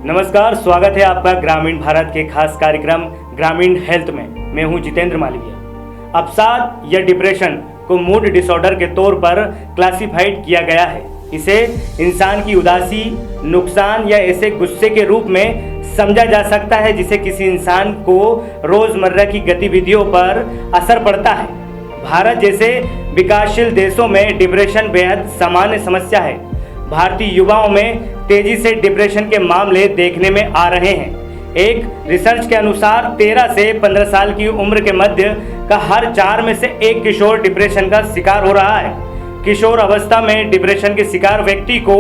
नमस्कार, स्वागत है आपका ग्रामीण भारत के खास कार्यक्रम ग्रामीण हेल्थ में। मैं हूं जितेंद्र मालवीय। अवसाद या डिप्रेशन को मूड डिसऑर्डर के तौर पर क्लासिफाइड किया गया है। इसे इंसान की उदासी, नुकसान या ऐसे गुस्से के रूप में समझा जा सकता है जिसे किसी इंसान को रोजमर्रा की गतिविधियों पर असर पड़ता है। भारत जैसे विकासशील देशों में डिप्रेशन बेहद सामान्य समस्या है। भारतीय युवाओं में तेजी से डिप्रेशन के मामले देखने में आ रहे हैं। एक रिसर्च के अनुसार 13 से 15 साल की उम्र के मध्य का हर 4 में से एक किशोर डिप्रेशन का शिकार हो रहा है। किशोर अवस्था में डिप्रेशन के शिकार व्यक्ति को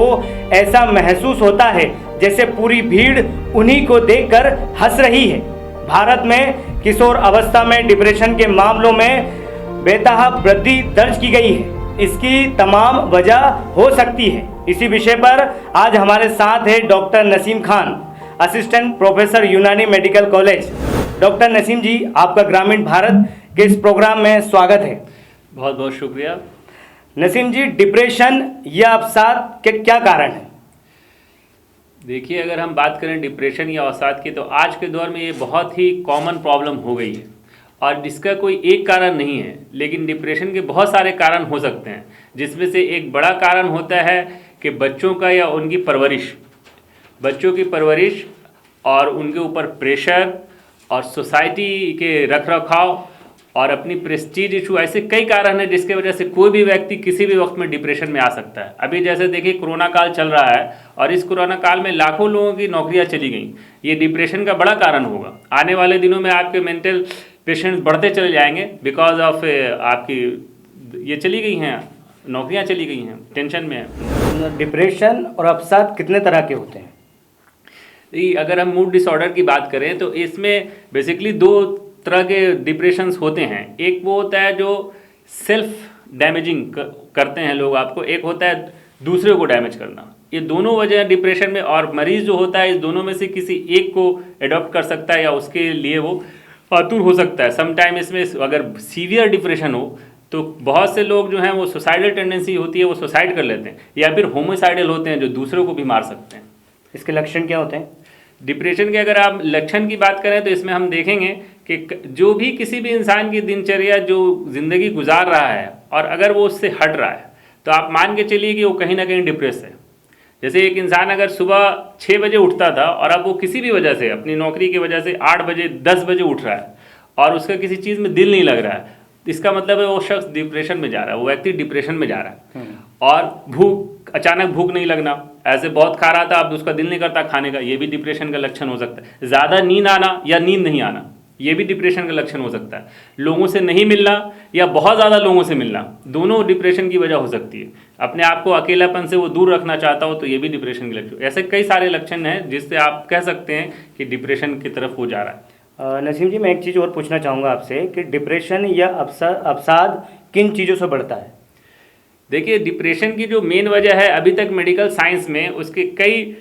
ऐसा महसूस होता है जैसे पूरी भीड़ उन्हीं को देखकर हंस रही है। भारत में किशोर अवस्था में डिप्रेशन के मामलों में बेतहाशा वृद्धि दर्ज की गई है। इसकी तमाम वजह हो सकती है। इसी विषय पर आज हमारे साथ है doctor Naseem Khan, assistant professor यूनानी मेडिकल कॉलेज। डॉक्टर नसीम जी, आपका ग्रामीण भारत के इस प्रोग्राम में स्वागत है। बहुत बहुत शुक्रिया। नसीम जी, डिप्रेशन या अवसाद के क्या कारण हैं? देखिए, अगर हम बात करें डिप्रेशन या अवसाद की, तो आज के दौर में ये बहुत ही कॉमन प्रॉब्लम हो गई है और इसका कोई एक कारण नहीं है, लेकिन डिप्रेशन के बहुत सारे कारण हो सकते हैं, जिसमें से एक बड़ा कारण होता है कि बच्चों का या उनकी परवरिश, बच्चों की परवरिश और उनके ऊपर प्रेशर और सोसाइटी के रखरखाव और अपनी प्रेस्टीज इशू, ऐसे कई कारण हैं जिसके वजह से कोई भी व्यक्ति किसी भी वक्त में डिप्रेशन में आ सकता है। अभी जैसे देखिए, कोरोना काल चल रहा है और इस कोरोना काल में लाखों लोगों की नौकरियां चली गई। ये डिप्रेशन का बड़ा कारण होगा। आने वाले दिनों में आपके मेंटल पेशेंट्स बढ़ते चले जाएंगे बिकॉज ऑफ आपकी ये चली गई हैं, नौकरियां चली गई हैं, टेंशन में है। डिप्रेशन और अवसाद कितने तरह के होते हैं? अगर हम मूड डिसऑर्डर की बात करें तो इसमें बेसिकली 2 तरह के डिप्रेशंस होते हैं। एक वो होता है जो सेल्फ डैमेजिंग करते हैं लोग आपको, एक होता है दूसरे को डैमेज करना। ये दोनों वजह डिप्रेशन में, और मरीज जो होता है इस दोनों में से किसी एक को एडॉप्ट कर सकता है या उसके लिए वो आतुर हो सकता है। समटाइम इसमें अगर सीवियर डिप्रेशन हो तो बहुत से लोग जो हैं वो सुसाइडल टेंडेंसी होती है, वो सुसाइड कर लेते हैं, या फिर होमिसाइडल होते हैं जो दूसरों को भी मार सकते हैं। इसके लक्षण क्या होते हैं? डिप्रेशन के अगर आप लक्षण की बात करें तो इसमें हम देखेंगे कि जो भी किसी भी इंसान की दिनचर्या जो ज़िंदगी गुजार रहा है और अगर वो उससे हट रहा है तो आप मान के चलिए कि वो कहीं ना कहीं डिप्रेस है। जैसे एक इंसान अगर सुबह 6 बजे उठता था और अब वो किसी भी वजह से, अपनी नौकरी की वजह से 8 बजे 10 बजे उठ रहा है और उसका किसी चीज़ में दिल नहीं लग रहा है, इसका मतलब है वो शख्स डिप्रेशन में जा रहा है, वो व्यक्ति डिप्रेशन में जा रहा है। और अचानक भूख नहीं लगना, ऐसे बहुत खा रहा था अब उसका दिल नहीं करता खाने का, ये भी डिप्रेशन का लक्षण हो सकता है। ज़्यादा नींद आना या नींद नहीं आना, ये भी डिप्रेशन का लक्षण हो सकता है। लोगों से नहीं मिलना या बहुत ज़्यादा लोगों से मिलना, दोनों डिप्रेशन की वजह हो सकती है। अपने आप को अकेलापन से वो दूर रखना चाहता हो तो ये भी डिप्रेशन के लक्षण। ऐसे कई सारे लक्षण हैं जिससे आप कह सकते हैं कि डिप्रेशन की तरफ वो जा रहा है। नसीम जी, मैं एक चीज़ और पूछना चाहूँगा आपसे कि डिप्रेशन या अवसाद किन चीज़ों से बढ़ता है? देखिए, डिप्रेशन की जो मेन वजह है अभी तक मेडिकल साइंस में उसके कई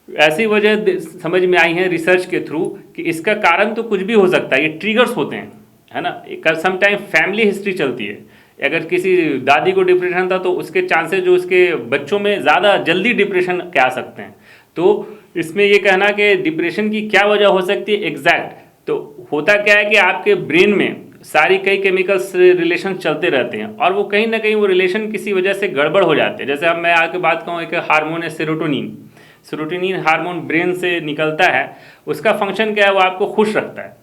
ऐसी वजह समझ में आई हैं रिसर्च के थ्रू कि इसका कारण तो कुछ भी हो सकता है, ये ट्रिगर्स होते हैं, है ना। समटाइम फैमिली हिस्ट्री चलती है। अगर किसी दादी को डिप्रेशन था तो उसके चांसेस जो उसके बच्चों में ज़्यादा जल्दी डिप्रेशन के आ सकते हैं। तो इसमें ये कहना कि डिप्रेशन की क्या वजह हो सकती है एग्जैक्ट, तो होता क्या है कि आपके ब्रेन में सारी कई केमिकल्स रिलेशन चलते रहते हैं और वो कहीं ना कहीं वो रिलेशन किसी वजह से गड़बड़ हो जाते हैं। जैसे अब मैं आके बात कहूँ, एक हार्मोन है सेरोटोनिन हार्मोन ब्रेन से निकलता है। उसका फंक्शन क्या है, वो आपको खुश रखता है।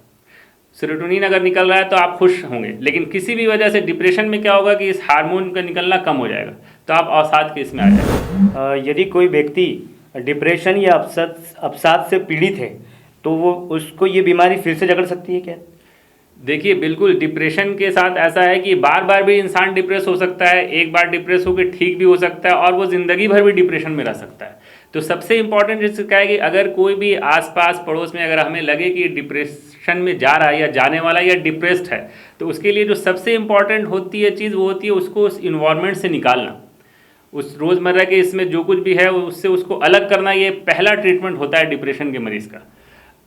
सेरोटोनिन अगर निकल रहा है तो आप खुश होंगे, लेकिन किसी भी वजह से डिप्रेशन में क्या होगा कि इस हार्मोन का निकलना कम हो जाएगा तो आप अवसाद के इसमें आ जाएगा। यदि कोई व्यक्ति डिप्रेशन या अवसाद से पीड़ित है तो वो उसको ये बीमारी फिर से जकड़ सकती है क्या? देखिए, बिल्कुल डिप्रेशन के साथ ऐसा है कि बार बार भी इंसान डिप्रेस हो सकता है, एक बार डिप्रेस होकर ठीक भी हो सकता है और वो ज़िंदगी भर भी डिप्रेशन में रह सकता है। तो सबसे इम्पॉर्टेंट इसका है कि अगर कोई भी आसपास पड़ोस में अगर हमें लगे कि डिप्रेशन में जा रहा है या जाने वाला या डिप्रेस्ड है, तो उसके लिए जो सबसे इम्पॉर्टेंट होती है चीज़ वो होती है उसको उस इन्वायरमेंट से निकालना। उस रोज़मर्रा के इसमें जो कुछ भी है उससे उसको अलग करना, ये पहला ट्रीटमेंट होता है डिप्रेशन के मरीज़ का।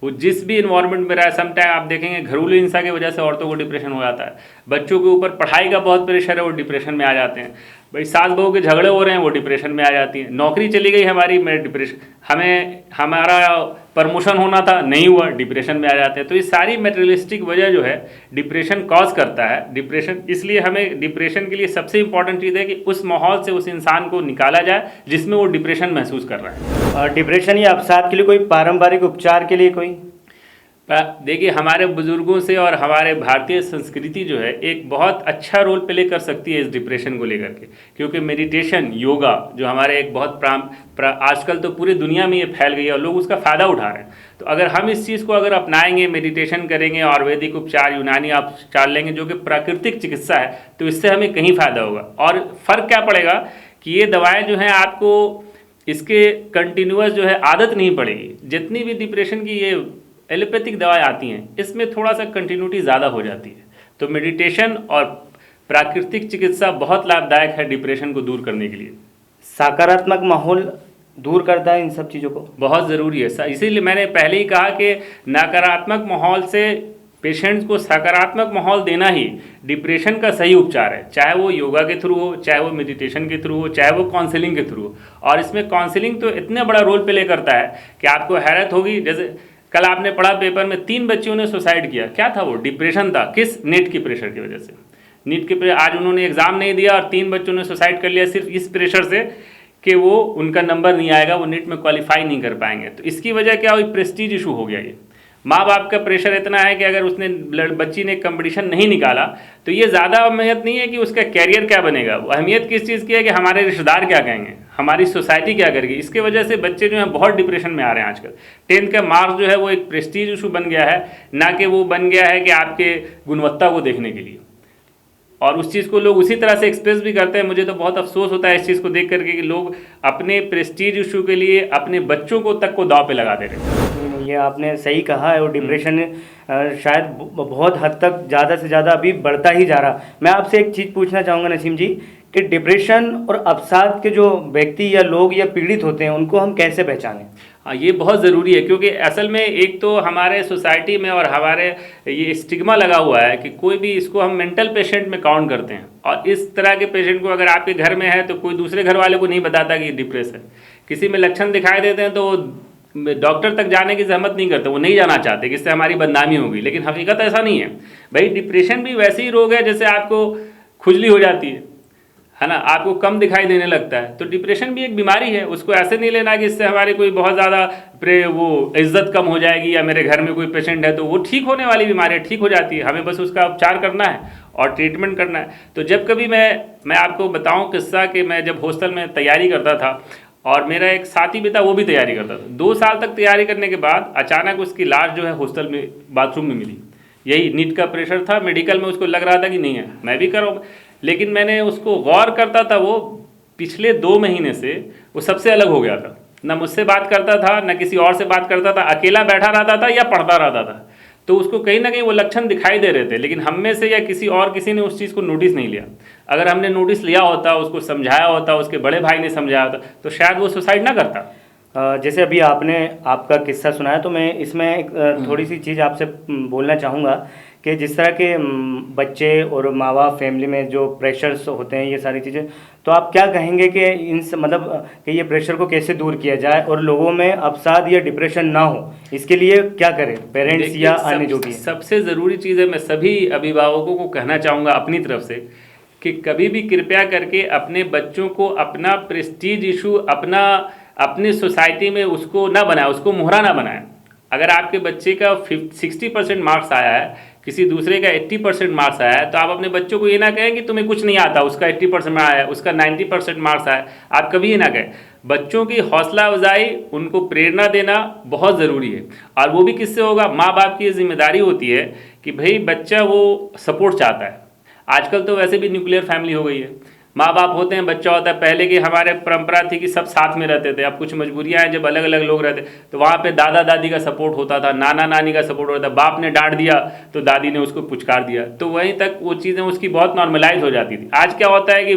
वो जिस भी इन्वायरमेंट में रहा है, समटाइम आप देखेंगे घरेलू हिंसा की वजह से औरतों को डिप्रेशन हो जाता है, बच्चों के ऊपर पढ़ाई का बहुत प्रेशर है वो डिप्रेशन में आ जाते हैं, भाई सास बहू के झगड़े हो रहे हैं, वो डिप्रेशन में आ जाती है। नौकरी चली गई हमारी, मैं डिप्रेशन, हमारा प्रमोशन होना था, नहीं हुआ, डिप्रेशन में आ जाते हैं। तो ये सारी मटेरियलिस्टिक वजह जो है डिप्रेशन कॉज करता है। डिप्रेशन, इसलिए हमें डिप्रेशन के लिए सबसे इंपॉर्टेंट चीज़ है कि उस माहौल से उस इंसान को निकाला जाए जिसमें वो डिप्रेशन महसूस कर रहा है। और डिप्रेशन या अवसाद के लिए कोई पारंपरिक उपचार के लिए कोई? देखिए, हमारे बुजुर्गों से और हमारे भारतीय संस्कृति जो है एक बहुत अच्छा रोल प्ले कर सकती है इस डिप्रेशन को लेकर के, क्योंकि मेडिटेशन, योगा जो हमारे एक बहुत आजकल तो पूरी दुनिया में ये फैल गई है और लोग उसका फ़ायदा उठा रहे हैं। तो अगर हम इस चीज़ को अगर अपनाएंगे, मेडिटेशन करेंगे, आयुर्वेदिक उपचार, यूनानी उपचार लेंगे जो कि प्राकृतिक चिकित्सा है, तो इससे हमें कहीं फ़ायदा होगा। और फ़र्क क्या पड़ेगा कि ये दवाएँ जो हैं आपको इसके कंटिन्यूअस जो है आदत नहीं पड़ेगी। जितनी भी डिप्रेशन की ये एलोपैथिक दवाएं आती हैं इसमें थोड़ा सा कंटिन्यूटी ज़्यादा हो जाती है। तो मेडिटेशन और प्राकृतिक चिकित्सा बहुत लाभदायक है डिप्रेशन को दूर करने के लिए। सकारात्मक माहौल दूर करता है इन सब चीज़ों को, बहुत ज़रूरी है। इसीलिए मैंने पहले ही कहा कि नकारात्मक माहौल से पेशेंट्स को सकारात्मक माहौल देना ही डिप्रेशन का सही उपचार है, चाहे वो योगा के थ्रू हो, चाहे वो मेडिटेशन के थ्रू हो, चाहे वो काउंसलिंग के थ्रू हो। और इसमें काउंसलिंग तो इतना बड़ा रोल प्ले करता है कि आपको हैरत होगी। जैसे कल आपने पढ़ा पेपर में 3 बच्चियों ने सुसाइड किया, क्या था वो? डिप्रेशन था। किस? नेट की प्रेशर की वजह से। नीट के प्रेशर, आज उन्होंने एग्ज़ाम नहीं दिया और 3 बच्चों ने सुसाइड कर लिया सिर्फ इस प्रेशर से कि वो उनका नंबर नहीं आएगा, वो नीट में क्वालिफाई नहीं कर पाएंगे। तो इसकी वजह क्या हुई? प्रेस्टीज इशू हो गया। ये माँ बाप का प्रेशर इतना है कि अगर उसने बच्ची ने कंपटीशन नहीं निकाला तो ये ज़्यादा अहमियत नहीं है कि उसका कैरियर क्या बनेगा, वो अहमियत किस चीज़ की है कि हमारे रिश्तेदार क्या कहेंगे, हमारी सोसाइटी क्या करेगी। इसके वजह से बच्चे जो हैं बहुत डिप्रेशन में आ रहे हैं आजकल। 10th का मार्क्स जो है वो एक प्रेस्टीज इशू बन गया है, ना कि वो बन गया है कि आपके गुणवत्ता को देखने के लिए। और उस चीज़ को लोग उसी तरह से एक्सप्रेस भी करते हैं। मुझे तो बहुत अफसोस होता है इस चीज़ को देख करके कि लोग अपने प्रेस्टीज इशू के लिए अपने बच्चों को तक को दांव पे लगा दे रहे हैं। ये आपने सही कहा है। और डिप्रेशन शायद बहुत हद तक ज़्यादा से ज़्यादा अभी बढ़ता ही जा रहा। मैं आपसे एक चीज़ पूछना चाहूँगा नसीम जी कि डिप्रेशन और अवसाद के जो व्यक्ति या लोग या पीड़ित होते हैं उनको हम कैसे पहचानें? हाँ, ये बहुत ज़रूरी है, क्योंकि असल में एक तो हमारे सोसाइटी में और हमारे ये स्टिग्मा लगा हुआ है कि कोई भी इसको हम मेंटल पेशेंट में काउंट करते हैं। और इस तरह के पेशेंट को अगर आपके घर में है तो कोई दूसरे घर वाले को नहीं बताता कि डिप्रेस है। किसी में लक्षण दिखाई देते हैं तो डॉक्टर तक जाने की जहमत नहीं करते, वो नहीं जाना चाहते कि इससे हमारी बदनामी होगी। लेकिन हकीकत ऐसा नहीं है भाई। डिप्रेशन भी वैसे ही रोग है जैसे आपको खुजली हो जाती है ना, आपको कम दिखाई देने लगता है। तो डिप्रेशन भी एक बीमारी है, उसको ऐसे नहीं लेना कि इससे हमारी कोई बहुत ज़्यादा वो इज्जत कम हो जाएगी या मेरे घर में कोई पेशेंट है तो वो ठीक होने वाली बीमारी है, ठीक हो जाती है। हमें बस उसका उपचार करना है और ट्रीटमेंट करना है। तो जब कभी मैं आपको बताऊं किस्सा कि मैं जब हॉस्टल में तैयारी करता था और मेरा एक साथी भी था, वो भी तैयारी करता था। 2 साल तक तैयारी करने के बाद अचानक उसकी लाश जो है हॉस्टल में बाथरूम में मिली। यही नीट का प्रेशर था, मेडिकल में उसको लग रहा था कि नहीं है, मैं भी करूँ। लेकिन मैंने उसको गौर करता था, वो पिछले 2 महीने से वो सबसे अलग हो गया था। ना मुझसे बात करता था, ना किसी और से बात करता था, अकेला बैठा रहता था या पढ़ता रहता था। तो उसको कहीं ना कहीं वो लक्षण दिखाई दे रहे थे, लेकिन हम में से या किसी ने उस चीज़ को नोटिस नहीं लिया। अगर हमने नोटिस लिया होता, उसको समझाया होता, उसके बड़े भाई ने समझाया होता, तो शायद वो सुसाइड ना करता। जैसे अभी आपने आपका किस्सा सुनाया तो मैं इसमें एक थोड़ी सी चीज़ आपसे बोलना चाहूँगा कि जिस तरह के बच्चे और माँ बाप फैमिली में जो प्रेशर्स होते हैं, ये सारी चीज़ें, तो आप क्या कहेंगे कि मतलब कि ये प्रेशर को कैसे दूर किया जाए और लोगों में अवसाद या डिप्रेशन ना हो, इसके लिए क्या करें पेरेंट्स या अन्य जो भी? सबसे ज़रूरी चीज़ है, मैं सभी अभिभावकों को कहना चाहूँगा अपनी तरफ से कि कभी भी कृपया करके अपने बच्चों को अपना प्रेस्टीज इशू, अपनी सोसाइटी में उसको ना बनाए, उसको मोहरा ना बनाए। अगर आपके बच्चे का 60% मार्क्स आया है, किसी दूसरे का 80% मार्क्स आया है, तो आप अपने बच्चों को ये ना कहें कि तुम्हें कुछ नहीं आता, उसका 80% आया है, उसका 90% मार्क्स आया। आप कभी ये ना कहें। बच्चों की हौसला अफजाई, उनको प्रेरणा देना बहुत ज़रूरी है। और वो भी किससे होगा? माँ बाप की ये जिम्मेदारी होती है कि भाई बच्चा वो सपोर्ट चाहता है। आजकल तो वैसे भी न्यूक्लियर फैमिली हो गई है, माँ बाप होते हैं, बच्चा होता है। पहले की हमारे परंपरा थी कि सब साथ में रहते थे। अब कुछ मजबूरियाँ हैं, जब अलग अलग लोग रहते तो वहाँ पे दादा दादी का सपोर्ट होता था, नाना नानी का सपोर्ट होता था। बाप ने डांट दिया तो दादी ने उसको पुचकार दिया, तो वहीं तक वो चीज़ें उसकी बहुत नॉर्मलाइज हो जाती थी। आज क्या होता है कि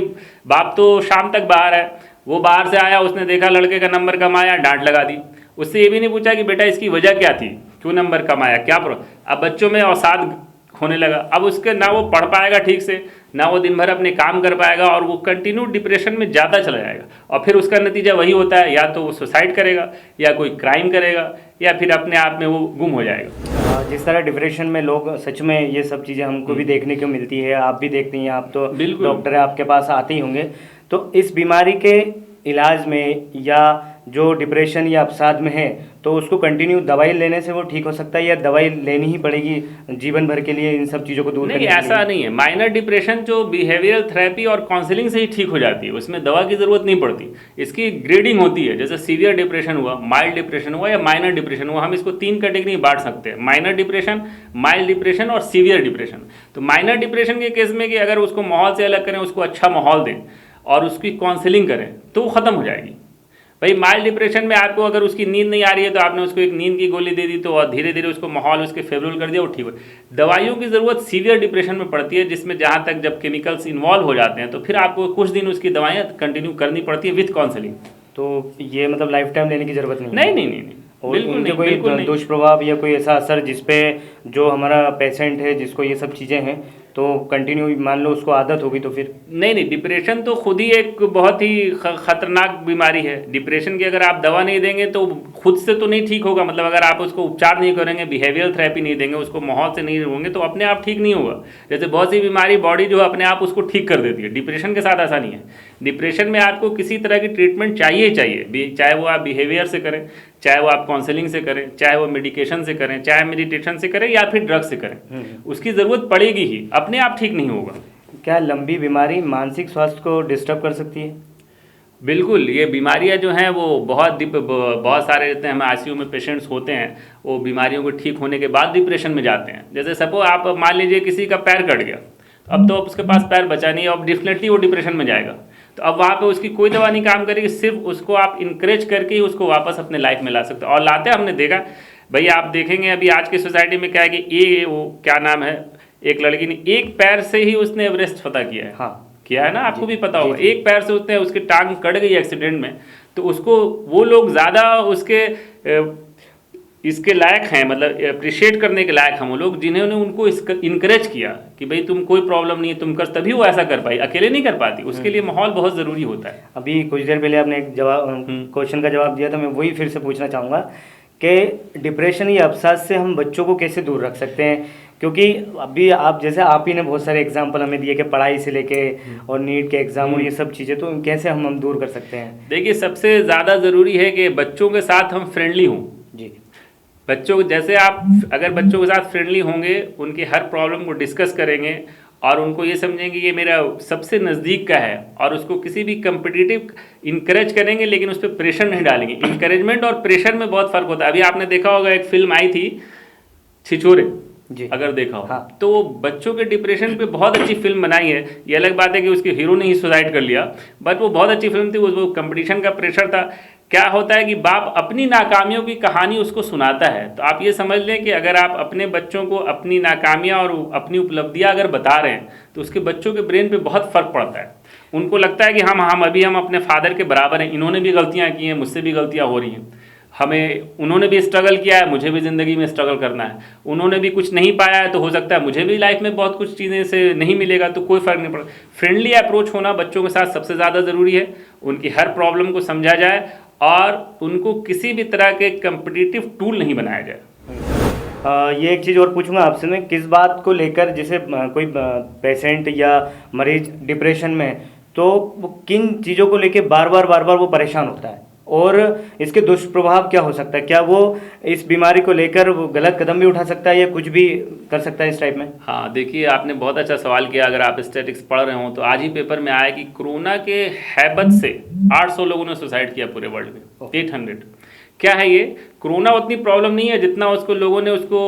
बाप तो शाम तक बाहर है, वो बाहर से आया, उसने देखा लड़के का नंबर कम आया, डांट लगा दी। उससे ये भी नहीं पूछा कि बेटा इसकी वजह क्या थी, क्यों नंबर कम आया, क्या प्रॉब्लम। अब बच्चों में अवसाद होने लगा। अब उसके ना वो पढ़ पाएगा ठीक से, ना वो दिन भर अपने काम कर पाएगा और वो कंटिन्यू डिप्रेशन में ज़्यादा चला जाएगा और फिर उसका नतीजा वही होता है, या तो वो सुसाइड करेगा या कोई क्राइम करेगा या फिर अपने आप में वो गुम हो जाएगा। जिस तरह डिप्रेशन में लोग सच में ये सब चीज़ें हमको भी देखने को मिलती है, आप भी देखती हैं, आप तो बिल्कुल। डॉक्टर है, आपके पास आते ही होंगे, तो इस बीमारी के इलाज में या जो डिप्रेशन या अवसाद में है तो उसको कंटिन्यू दवाई लेने से वो ठीक हो सकता है या दवाई लेनी ही पड़ेगी जीवन भर के लिए इन सब चीज़ों को दूर नहीं, करने के लिए? ऐसा नहीं है। माइनर डिप्रेशन जो बिहेवियरल थेरेपी और काउंसलिंग से ही ठीक हो जाती है, उसमें दवा की ज़रूरत नहीं पड़ती। इसकी ग्रेडिंग होती है, जैसे सीवियर डिप्रेशन हुआ, माइल्ड डिप्रेशन हुआ या माइनर डिप्रेशन हुआ, हम इसको 3 कैटेगरी में बांट सकते हैं, माइनर डिप्रेशन, माइल्ड डिप्रेशन और सीवियर डिप्रेशन। तो माइनर डिप्रेशन के केस में कि अगर उसको माहौल से अलग करें, उसको अच्छा माहौल दें और उसकी काउंसलिंग करें तो वो ख़त्म हो जाएगी। भाई माइल्ड डिप्रेशन में आपको अगर उसकी नींद नहीं आ रही है तो आपने उसको एक नींद की गोली दे दी तो और धीरे धीरे उसको माहौल उसके फेवरेबल कर दिया, वो ठीक हो। दवाइयों की ज़रूरत सीवियर डिप्रेशन में पड़ती है, जिसमें जहाँ तक जब केमिकल्स इन्वॉल्व हो जाते हैं तो फिर आपको कुछ दिन उसकी दवाइयाँ कंटिन्यू करनी पड़ती है विथ काउंसलिंग। तो ये मतलब लाइफ टाइम लेने की ज़रूरत नहीं? नहीं नहीं नहीं नहीं, और बिल्कुल उनके नहीं, कोई बिल्कुल नहीं। दुष्प्रभाव या कोई ऐसा असर जिसपे जो हमारा पेशेंट है जिसको ये सब चीज़ें हैं तो कंटिन्यू मान लो उसको आदत होगी तो फिर? नहीं नहीं, डिप्रेशन तो खुद ही एक बहुत ही खतरनाक बीमारी है। डिप्रेशन की अगर आप दवा नहीं देंगे तो खुद से तो नहीं ठीक होगा, मतलब अगर आप उसको उपचार नहीं करेंगे, बिहेवियरल थेरेपी नहीं देंगे, उसको माहौल से नहीं होंगे तो अपने आप ठीक नहीं होगा। जैसे बहुत सी बीमारी बॉडी जो है अपने आप उसको ठीक कर देती है, डिप्रेशन के साथ ऐसा नहीं है। डिप्रेशन में आपको किसी तरह की ट्रीटमेंट चाहिए ही चाहिए, चाहे वो आप बिहेवियर से करें, चाहे वो आप काउंसलिंग से करें, चाहे वो मेडिकेशन से करें, चाहे मेडिटेशन से करें या फिर ड्रग से करें, उसकी ज़रूरत पड़ेगी ही, अपने आप ठीक नहीं होगा। क्या लंबी बीमारी मानसिक स्वास्थ्य को डिस्टर्ब कर सकती है? बिल्कुल, ये बीमारियां जो हैं वो बहुत सारे रहते हैं, हमें आईसीयू में पेशेंट्स होते हैं, वो बीमारियों को ठीक होने के बाद डिप्रेशन में जाते हैं। जैसे सपोज आप मान लीजिए किसी का पैर कट गया, अब तो उसके पास पैर बचा नहीं है, अब डेफिनेटली वो डिप्रेशन में जाएगा। तो अब वहाँ पे उसकी कोई दवा नहीं काम करेगी, सिर्फ उसको आप इनकरेज करके ही उसको वापस अपने लाइफ में ला सकते हो। और लाते हमने देखा, भैया आप देखेंगे अभी आज की सोसाइटी में क्या है कि ये वो क्या नाम है, एक लड़की ने एक पैर से ही उसने एवरेस्ट फतह किया है। हाँ किया है ना, आपको भी पता होगा। एक पैर से उसने उसकी टांग कट गई एक्सीडेंट में, तो उसको वो लोग ज़्यादा उसके इसके लायक हैं, मतलब अप्रिशिएट करने के लायक हैं वो लोग जिन्होंने उनको इनकरेज किया कि भाई तुम कोई प्रॉब्लम नहीं है, तुम कर, तभी वो ऐसा कर पाई, अकेले नहीं कर पाती। उसके लिए माहौल बहुत ज़रूरी होता है। अभी कुछ देर पहले आपने एक क्वेश्चन का जवाब दिया था, मैं वही फिर से पूछना चाहूँगा कि डिप्रेशन या अवसाद से हम बच्चों को कैसे दूर रख सकते हैं? क्योंकि अभी आप जैसे आप ही ने बहुत सारे एग्जाम्पल हमें दिए कि पढ़ाई से लेके और नीट के एग्जाम और ये सब चीज़ें, तो कैसे हम दूर कर सकते हैं? देखिए, सबसे ज़्यादा ज़रूरी है कि बच्चों के साथ हम फ्रेंडली हों। जी, बच्चों जैसे आप अगर बच्चों के साथ फ्रेंडली होंगे, उनकी हर प्रॉब्लम को डिस्कस करेंगे और उनको ये समझेंगे ये मेरा सबसे नज़दीक का है, और उसको किसी भी कम्पिटिटिव इंकरेज करेंगे लेकिन उस पर प्रेशर नहीं डालेंगे। इंकरेजमेंट और प्रेशर में बहुत फ़र्क होता है। अभी आपने देखा होगा एक फिल्म आई थी छिछोरे, अगर देखा हो। हाँ। तो बच्चों के डिप्रेशन पे बहुत अच्छी फिल्म बनाई है। ये अलग बात है कि उसके हीरो ने ही सुसाइड कर लिया, बट वो बहुत अच्छी फिल्म थी। वो कंपटीशन का प्रेशर था। क्या होता है कि बाप अपनी नाकामियों की कहानी उसको सुनाता है, तो आप ये समझ लें कि अगर आप अपने बच्चों को अपनी नाकामियाँ और अपनी उपलब्धियाँ अगर बता रहे हैं तो उसके बच्चों के ब्रेन पे बहुत फ़र्क पड़ता है। उनको लगता है कि हम अपने फादर के बराबर हैं, इन्होंने भी गलतियाँ की हैं, मुझसे भी गलतियाँ हो रही हैं, उन्होंने भी स्ट्रगल किया है, मुझे भी ज़िंदगी में स्ट्रगल करना है, उन्होंने भी कुछ नहीं पाया है तो हो सकता है मुझे भी लाइफ में बहुत कुछ चीज़ें से नहीं मिलेगा, तो कोई फ़र्क नहीं पड़ता। फ्रेंडली अप्रोच होना बच्चों के साथ सबसे ज़्यादा ज़रूरी है। उनकी हर प्रॉब्लम को समझा जाए और उनको किसी भी तरह के कम्पिटिटिव टूल नहीं बनाया जाए। ये एक चीज़ और पूछूंगा आपसे मैं, किस बात को लेकर जैसे कोई पेशेंट या मरीज डिप्रेशन में, तो वो किन चीज़ों को लेकर बार बार वो परेशान होता है और इसके दुष्प्रभाव क्या हो सकता है? क्या वो इस बीमारी को लेकर वो गलत कदम भी उठा सकता है या कुछ भी कर सकता है इस टाइप में? हाँ, देखिए, आपने बहुत अच्छा सवाल किया। अगर आप स्टैटिस्टिक्स पढ़ रहे हो तो आज ही पेपर में आया कि कोरोना के हैबत से 800 लोगों ने सुसाइड किया पूरे वर्ल्ड में। 800। क्या है ये? कोरोना उतनी प्रॉब्लम नहीं है जितना उसको लोगों ने उसको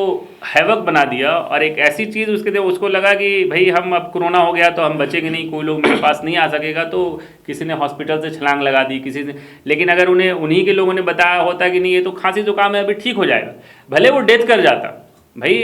हैवक बना दिया, और एक ऐसी चीज़ उसको लगा कि भाई हम अब कोरोना हो गया तो हम बचेंगे नहीं, कोई लोग मेरे पास नहीं आ सकेगा, तो किसी ने हॉस्पिटल से छलांग लगा दी, किसी ने। लेकिन अगर उन्हीं के लोगों ने बताया होता कि नहीं ये तो खांसी जुकाम है, अभी ठीक हो जाएगा, भले वो डेथ कर जाता। भाई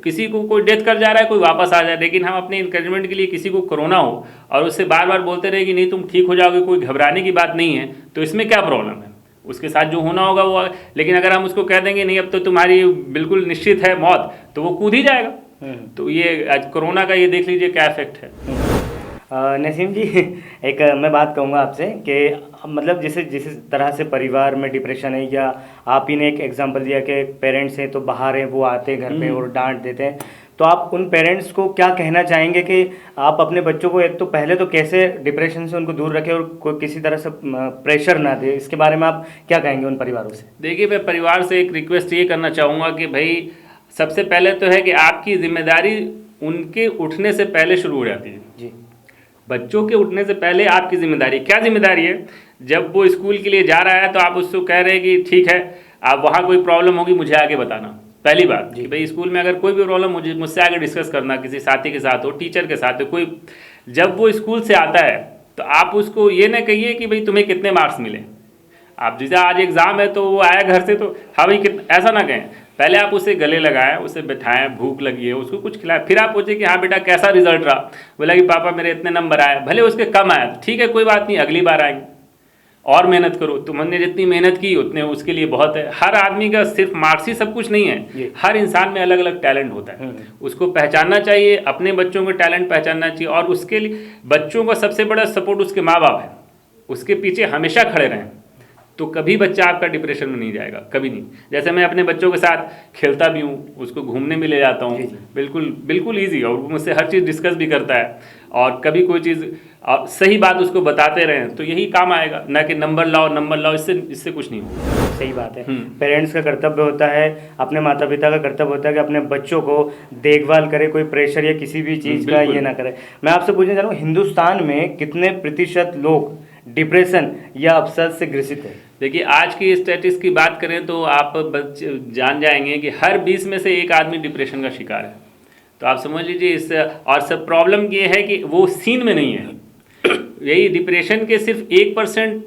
किसी को कोई डेथ कर जा रहा है, कोई वापस आ जाए, लेकिन हम अपने इंकरेजमेंट के लिए किसी को कोरोना हो और उससे बार बार बोलते रहे कि नहीं तुम ठीक हो जाओगे, कोई घबराने की बात नहीं है, तो इसमें क्या प्रॉब्लम है? उसके साथ जो होना होगा वो। लेकिन अगर हम उसको कह देंगे नहीं अब तो तुम्हारी बिल्कुल निश्चित है मौत, तो वो कूद ही जाएगा। तो ये आज कोरोना का ये देख लीजिए क्या इफेक्ट है। नसीम जी, एक मैं बात कहूँगा आपसे कि मतलब जिस तरह से परिवार में डिप्रेशन है, या आप ही ने एक एग्जांपल दिया कि पेरेंट्स हैं तो बाहर हैं, वो आते हैं घर पे और डांट देते हैं, तो आप उन पेरेंट्स को क्या कहना चाहेंगे कि आप अपने बच्चों को एक तो पहले तो कैसे डिप्रेशन से उनको दूर रखें और कोई किसी तरह से प्रेशर ना दे, इसके बारे में आप क्या कहेंगे उन परिवारों से? देखिए, मैं परिवार से एक रिक्वेस्ट ये करना चाहूँगा कि भाई सबसे पहले तो है कि आपकी जिम्मेदारी उनके उठने से पहले शुरू हो जाती है जी। बच्चों के उठने से पहले आपकी जिम्मेदारी, क्या जिम्मेदारी है? जब वो स्कूल के लिए जा रहा है तो आप उसको कह रहे हैं कि ठीक है, आप वहाँ कोई प्रॉब्लम होगी मुझे आगे बताना। पहली बात कि भाई स्कूल में अगर कोई भी प्रॉब्लम मुझसे आगे डिस्कस करना, किसी साथी के साथ हो, टीचर के साथ हो, कोई जब वो स्कूल से आता है तो आप उसको ये ना कहिए कि भाई तुम्हें कितने मार्क्स मिले। आप जैसे आज एग्ज़ाम है तो वो आया घर से तो हाँ भाई ऐसा ना कहें। पहले आप उसे गले लगाएं, उसे बिठाएं, भूख लगी है उसको कुछ खिलाएं, फिर आप पूछे कि हाँ बेटा कैसा रिजल्ट रहा। बोला कि पापा मेरे इतने नंबर आए, भले उसके कम आए, ठीक है कोई बात नहीं, अगली बार आएंगे और मेहनत करो। तुमने जितनी मेहनत की उतने उसके लिए बहुत है। हर आदमी का सिर्फ मार्क्स ही सब कुछ नहीं है, हर इंसान में अलग अलग टैलेंट होता है, उसको पहचानना चाहिए, अपने बच्चों को टैलेंट पहचानना चाहिए। और उसके लिए बच्चों का सबसे बड़ा सपोर्ट उसके माँ बाप है, उसके पीछे हमेशा खड़े रहें तो कभी बच्चा आपका डिप्रेशन में नहीं जाएगा, कभी नहीं। जैसे मैं अपने बच्चों के साथ खेलता भी हूँ, उसको घूमने भी ले जाता हूँ, बिल्कुल बिल्कुल ईजी, और मुझसे हर चीज़ डिस्कस भी करता है, और कभी कोई चीज़ सही बात उसको बताते रहें तो यही काम आएगा, ना कि नंबर लाओ, इससे कुछ नहीं होगा। सही बात है। पेरेंट्स का कर्तव्य होता है, अपने माता पिता का कर्तव्य होता है कि अपने बच्चों को देखभाल करे, कोई प्रेशर या किसी भी चीज़ का ये ना करे। मैं आपसे पूछना चाह रहा हूँ, हिंदुस्तान में कितने प्रतिशत लोग डिप्रेशन या अवसाद से ग्रसित है? देखिए, आज की स्टैटिस्टिक्स की बात करें तो आप जान जाएंगे कि हर 20 में से एक आदमी डिप्रेशन का शिकार है। तो आप समझ लीजिए इस, और सब प्रॉब्लम ये है कि वो सीन में नहीं है। यही डिप्रेशन के सिर्फ 1%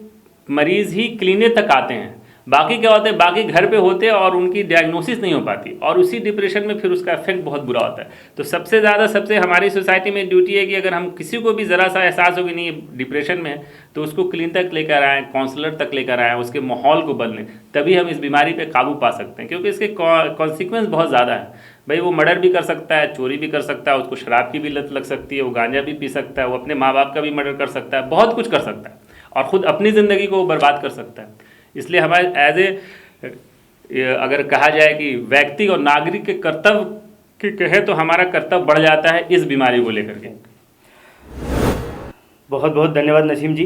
मरीज ही क्लिनिक तक आते हैं, बाकी क्या होते हैं, बाकी घर पे होते हैं और उनकी डायग्नोसिस नहीं हो पाती, और उसी डिप्रेशन में फिर उसका इफेक्ट बहुत बुरा होता है। तो सबसे हमारी सोसाइटी में ड्यूटी है कि अगर हम किसी को भी ज़रा सा एहसास हो कि नहीं डिप्रेशन में है तो उसको क्लिनिक तक लेकर आएँ, काउंसलर तक लेकर आएँ, उसके माहौल को बदलें, तभी हम इस बीमारी पर काबू पा सकते हैं। क्योंकि इसके कॉन्सिक्वेंस बहुत ज़्यादा है। भाई वो मर्डर भी कर सकता है, चोरी भी कर सकता है, उसको शराब की भी लत लग सकती है, वो गांजा भी पी सकता है, वो अपने माँ बाप का भी मर्डर कर सकता है, बहुत कुछ कर सकता है, और ख़ुद अपनी ज़िंदगी को बर्बाद कर सकता है। इसलिए हमारे अगर कहा जाए कि व्यक्ति और नागरिक के कर्तव्य के कहे तो हमारा कर्तव्य बढ़ जाता है इस बीमारी को लेकर के। बहुत बहुत धन्यवाद नसीम जी।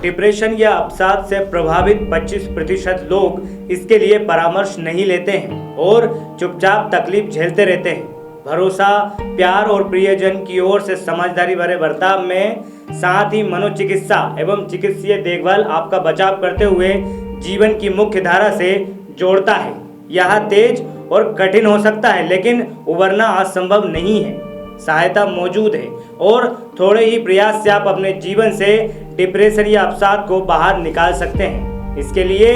डिप्रेशन या अवसाद से प्रभावित 25% लोग इसके लिए परामर्श नहीं लेते हैं और चुपचाप तकलीफ झेलते रहते हैं। भरोसा, प्यार और प्रियजन की ओर से समझदारी भरे बर्ताव में, साथ ही मनोचिकित्सा एवं चिकित्सीय देखभाल आपका बचाव करते हुए जीवन की मुख्य धारा से जोड़ता है। यह तेज और कठिन हो सकता है, लेकिन उबरना असंभव नहीं है। सहायता मौजूद है और थोड़े ही प्रयास से आप अपने जीवन से डिप्रेशन या अवसाद को बाहर निकाल सकते हैं। इसके लिए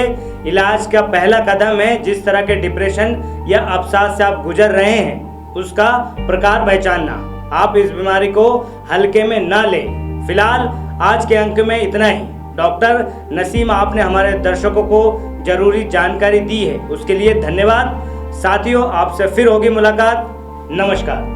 इलाज का पहला कदम है, जिस तरह के डिप्रेशन या अवसाद से आप गुजर रहे हैं उसका प्रकार पहचानना। आप इस बीमारी को हल्के में ना लें। फिलहाल आज के अंक में इतना ही। डॉक्टर नसीम, आपने हमारे दर्शकों को जरूरी जानकारी दी है, उसके लिए धन्यवाद। साथियों, आपसे फिर होगी मुलाकात। नमस्कार।